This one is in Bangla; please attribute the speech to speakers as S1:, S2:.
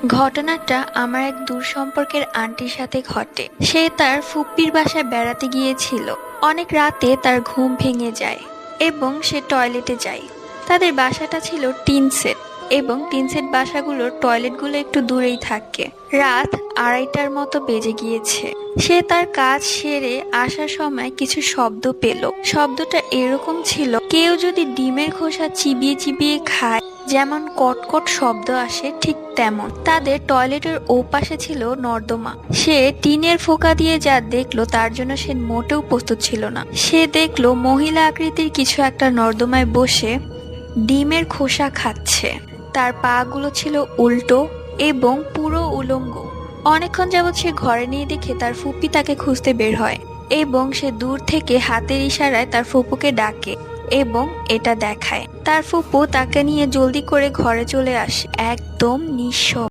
S1: ঘটনাটা আমার এক দূর সম্পর্কের আন্টির সাথে ঘটে। সে তার ফুপ্পির বাসায় বেড়াতে গিয়েছিল। অনেক রাতে তার ঘুম ভেঙে যায় এবং সে টয়লেটে যায়। তাদের বাসাটা ছিল টিন সেট এবং টিন সেট বাসাগুলোর টয়লেটগুলো একটু দূরেই থাকে। রাত 2:30টার মতো বেজে গিয়েছে। সে তার কাজ সেরে আসার সময় কিছু শব্দ পেল। শব্দটা এরকম ছিল, কেউ যদি ডিমের খোসা চিবিয়ে চিবিয়ে খায় যেমন কটকট শব্দ আসে ঠিক তেমন। তাদের টয়লেটের ওপাশে ছিল নর্দমা। সে টিনের ফোঁকা দিয়ে যা দেখলো তার জন্য সে মোটেও প্রস্তুত ছিল না। সে দেখলো মহিলা আকৃতির কিছু একটা নর্দমায় বসে ডিমের খোসা খাচ্ছে। তার পা গুলো ছিল উল্টো এবং পুরো উলঙ্গ। অনেকক্ষণ যাবৎ সে ঘরে নিয়ে দেখে তার ফুপি তাকে খুঁজতে বের হয় এবং সে দূর থেকে হাতের ইশারায় তার ফুপুকে ডাকে এবং এটা দেখায়। তার ফুপু তাকে নিয়ে জলদি করে ঘরে চলে আসে, একদম নিঃশব্দে।